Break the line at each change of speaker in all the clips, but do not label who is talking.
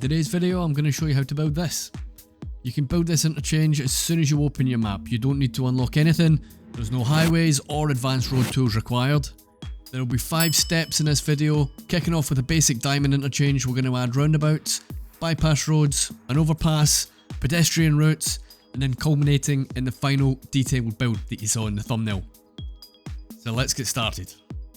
today's video, I'm going to show you how to build this. You can build this interchange as soon as you open your map. You don't need to unlock anything. There's no highways or advanced road tools required. There will be 5 steps in this video, kicking off with a basic diamond interchange. We're going to add roundabouts, bypass roads, an overpass, pedestrian routes, and then culminating in the final detailed build that you saw in the thumbnail. So let's get started.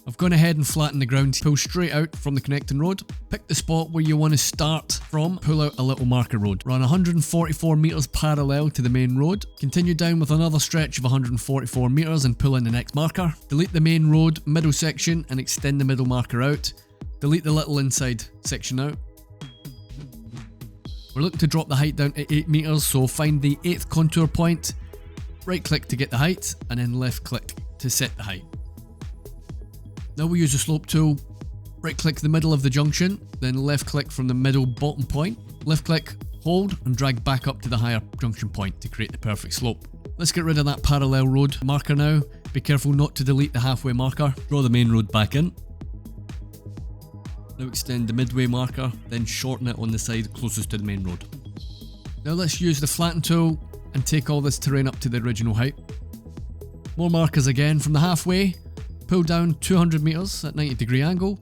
I've gone ahead and flattened the ground, pull straight out from the connecting road, pick the spot where you want to start from, pull out a little marker road, run 144 metres parallel to the main road, continue down with another stretch of 144 metres and pull in the next marker, delete the main road middle section and extend the middle marker out, delete the little inside section out. We're looking to drop the height down to 8 metres, so find the 8th contour point, right click to get the height and then left click to set the height. Now we use the slope tool, right click the middle of the junction, then left click from the middle bottom point, left click, hold and drag back up to the higher junction point to create the perfect slope. Let's get rid of that parallel road marker now. Be careful not to delete the halfway marker. Draw the main road back in. Now extend the midway marker, then shorten it on the side closest to the main road. Now let's use the flatten tool and take all this terrain up to the original height. More markers again from the halfway. Pull down 200 metres at 90° angle,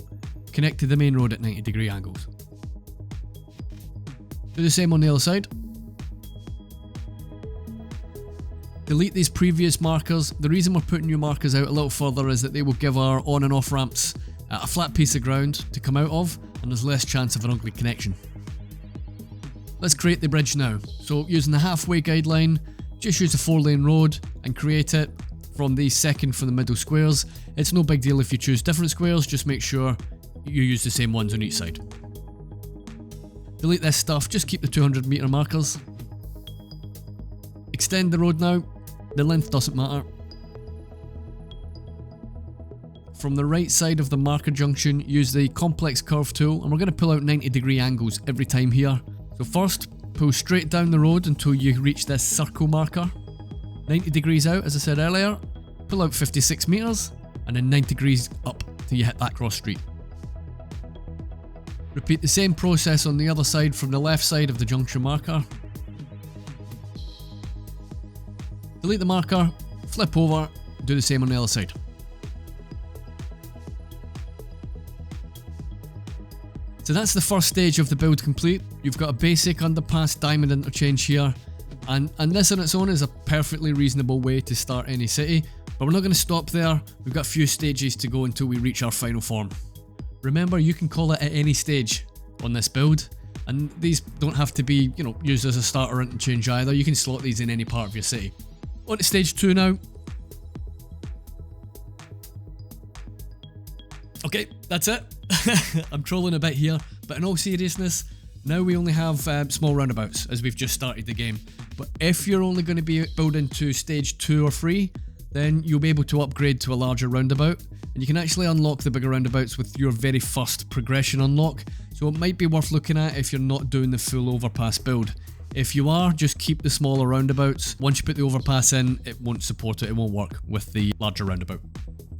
connect to the main road at 90° angles. Do the same on the other side. Delete these previous markers. The reason we're putting new markers out a little further is that they will give our on and off ramps a flat piece of ground to come out of, and there's less chance of an ugly connection. Let's create the bridge now. So using the halfway guideline, just use a 4-lane road and create it from the second from the middle squares. It's no big deal if you choose different squares, just make sure you use the same ones on each side. Delete this stuff, just keep the 200 metre markers. Extend the road now, the length doesn't matter. From the right side of the marker junction, use the complex curve tool and we're going to pull out 90° angles every time here. So first, pull straight down the road until you reach this circle marker. 90 degrees out, as I said earlier, pull out 56 metres and then 90 degrees up till you hit that cross street. Repeat the same process on the other side from the left side of the junction marker. Delete the marker, flip over, do the same on the other side. So that's the first stage of the build complete. You've got a basic underpass diamond interchange here. And this on its own is a perfectly reasonable way to start any city, but we're not going to stop there. We've got a few stages to go until we reach our final form. Remember, you can call it at any stage on this build, and these don't have to be, used as a starter interchange either. You can slot these in any part of your city. On to stage 2 now. Okay, that's it. I'm trolling a bit here, but in all seriousness, now we only have small roundabouts as we've just started the game. But if you're only going to be building to stage 2 or 3, then you'll be able to upgrade to a larger roundabout. And you can actually unlock the bigger roundabouts with your very first progression unlock. So it might be worth looking at if you're not doing the full overpass build. If you are, just keep the smaller roundabouts. Once you put the overpass in, it won't support it, it won't work with the larger roundabout.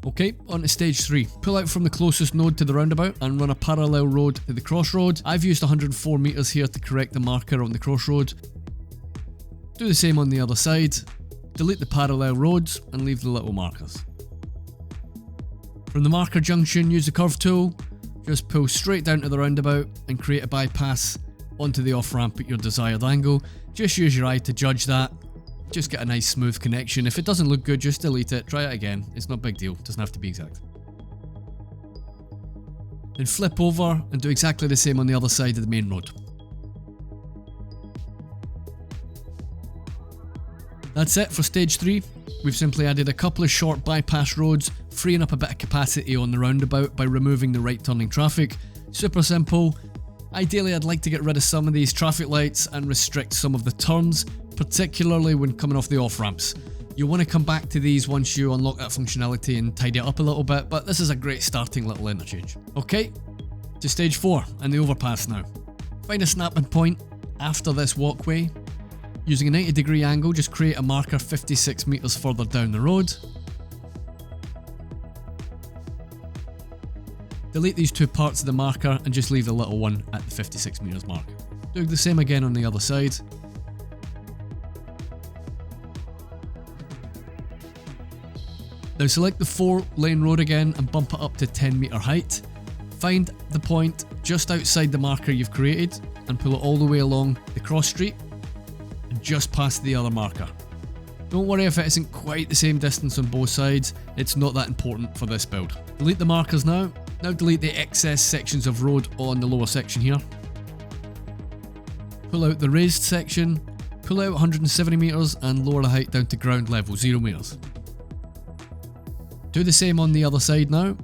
Okay, on to stage 3. Pull out from the closest node to the roundabout and run a parallel road to the crossroad. I've used 104 metres here to correct the marker on the crossroad. Do the same on the other side. Delete the parallel roads and leave the little markers. From the marker junction, use the curve tool. Just pull straight down to the roundabout and create a bypass onto the off ramp at your desired angle. Just use your eye to judge that. Just get a nice smooth connection. If it doesn't look good, just delete it, try it again. It's not a big deal, it doesn't have to be exact. Then flip over and do exactly the same on the other side of the main road. That's it for stage 3. We've simply added a couple of short bypass roads, freeing up a bit of capacity on the roundabout by removing the right turning traffic. Super simple. Ideally, I'd like to get rid of some of these traffic lights and restrict some of the turns, particularly when coming off the off ramps. You'll want to come back to these once you unlock that functionality and tidy it up a little bit, but this is a great starting little interchange. Okay, to stage 4 and the overpass now. Find a snapping point after this walkway. Using a 90 angle, just create a marker 56 metres further down the road. delete these two parts of the marker and just leave the little one at the 56 meters mark. Do the same again on the other side. Now select the 4-lane road again and bump it up to 10 meter height. Find the point just outside the marker you've created and pull it all the way along the cross street and just past the other marker. Don't worry if it isn't quite the same distance on both sides, it's not that important for this build. Delete the markers now. Now delete the excess sections of road on the lower section here. Pull out the raised section, pull out 170 meters and lower the height down to ground level, 0 meters. Do the same on the other side now.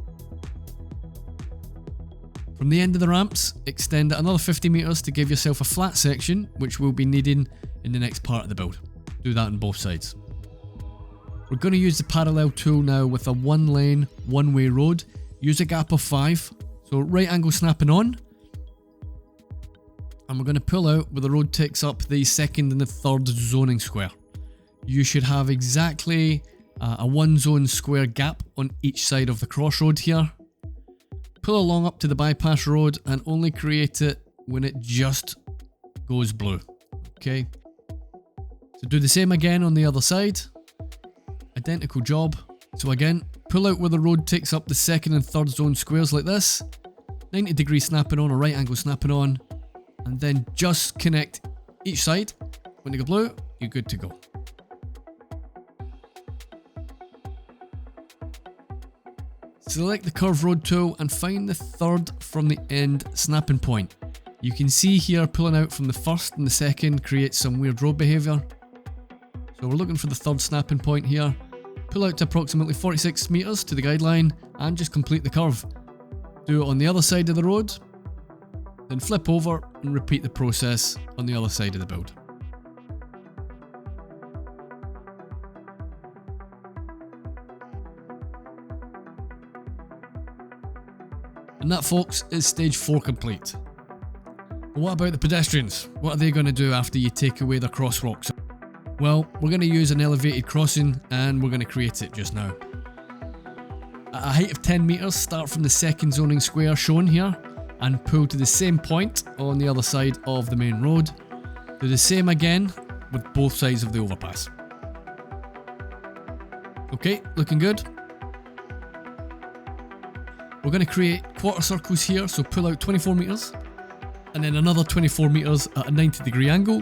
From the end of the ramps, extend it another 50 meters to give yourself a flat section, which we'll be needing in the next part of the build. Do that on both sides. We're going to use the parallel tool now with a 1-lane, one-way road. Use a gap of 5, so right angle snapping on. And we're going to pull out where the road takes up the second and the third zoning square. You should have exactly a 1 zone square gap on each side of the crossroad here. Pull along up to the bypass road and only create it when it just goes blue. Okay. So do the same again on the other side. Identical job. So again, pull out where the road takes up the second and third zone squares like this. 90 degree snapping on or right angle snapping on. And then just connect each side. When they go blue, you're good to go. Select the curve road tool and find the third from the end snapping point. You can see here pulling out from the first and the second creates some weird road behaviour. So we're looking for the third snapping point here. Pull out to approximately 46 meters to the guideline and just complete the curve. Do it on the other side of the road, then flip over and repeat the process on the other side of the build. And that, folks, is stage 4 complete. But what about the pedestrians? What are they going to do after you take away their cross rocks? Well, we're going to use an elevated crossing and we're going to create it just now. At a height of 10 meters, start from the second zoning square shown here and pull to the same point on the other side of the main road. Do the same again with both sides of the overpass. Okay, looking good. We're going to create quarter circles here, so pull out 24 meters and then another 24 meters at a 90 degree angle.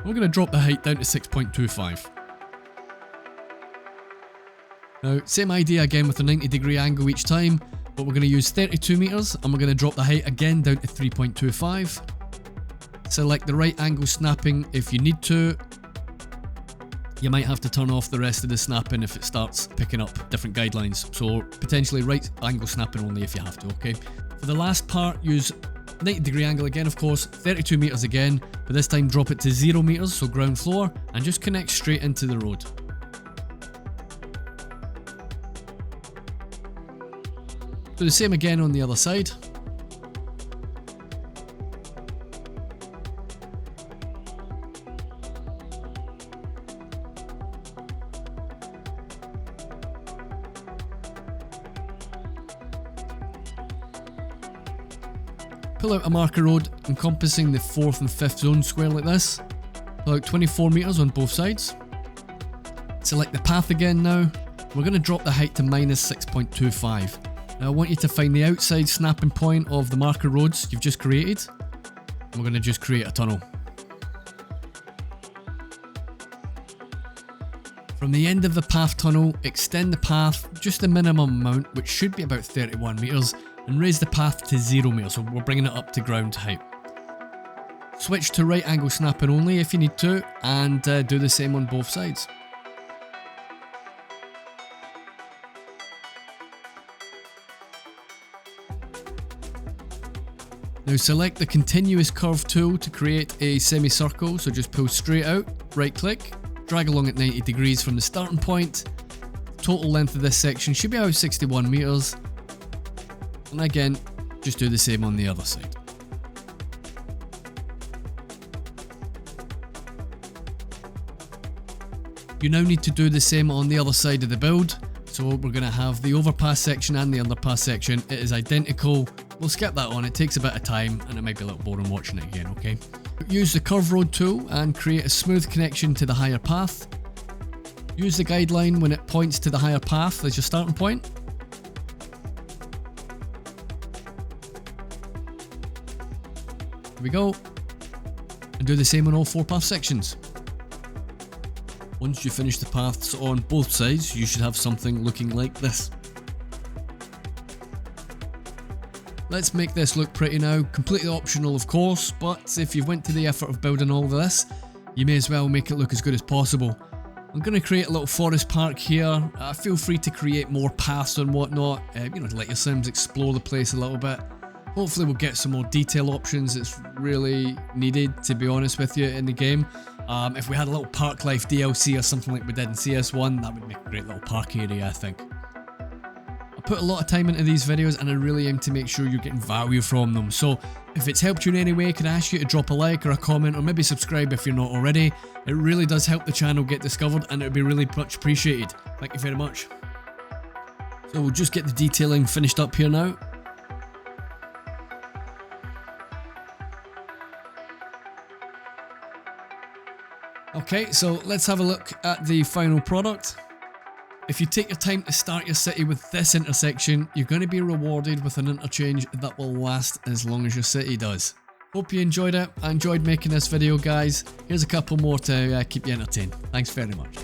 We're going to drop the height down to 6.25. Now, same idea again with a 90 degree angle each time, but we're going to use 32 meters and we're going to drop the height again down to 3.25. Select the right angle snapping if you need to. You might have to turn off the rest of the snapping if it starts picking up different guidelines, so potentially right angle snapping only if you have to, okay? For the last part, use 90 degree angle again, of course, 32 meters again, but this time drop it to 0 meters, so ground floor, and just connect straight into the road. Do the same again on the other side. Pull out a marker road encompassing the 4th and 5th zone square like this. Pull out 24 meters on both sides. Select the path again now. We're going to drop the height to minus 6.25. Now I want you to find the outside snapping point of the marker roads you've just created. And we're going to just create a tunnel. From the end of the path tunnel, extend the path just the minimum amount, which should be about 31 meters. And raise the path to 0 meters, so we're bringing it up to ground height. Switch to right angle snapping only if you need to, and do the same on both sides. Now select the continuous curve tool to create a semicircle, so just pull straight out, right click, drag along at 90 degrees from the starting point. Total length of this section should be about 61 meters. And again, just do the same on the other side. You now need to do the same on the other side of the build. So So we're going to have the overpass section and the underpass section. It is identical. We'll skip that one. It takes a bit of time and it might be a little boring watching it again, okay? Use the curve road tool and create a smooth connection to the higher path. Use the guideline when it points to the higher path as your starting point. Here we go. And do the same on all 4 path sections. Once you finish the paths on both sides, you should have something looking like this. Let's make this look pretty now. Completely optional of course, but if you've went to the effort of building all of this, you may as well make it look as good as possible. I'm going to create a little forest park here. Feel free to create more paths and whatnot, to let your Sims explore the place a little bit. Hopefully we'll get some more detail options. It's really needed, to be honest with you, in the game. If we had a little park life DLC or something like we did in CS1, that would make a great little park area, I think. I put a lot of time into these videos and I really aim to make sure you're getting value from them. So if it's helped you in any way, can I ask you to drop a like or a comment or maybe subscribe if you're not already? It really does help the channel get discovered and it would be really much appreciated. Thank you very much. So we'll just get the detailing finished up here now. Okay, so let's have a look at the final product. If you take your time to start your city with this intersection, you're going to be rewarded with an interchange that will last as long as your city does. Hope you enjoyed it. I enjoyed making this video, guys. Here's a couple more to keep you entertained. Thanks very much.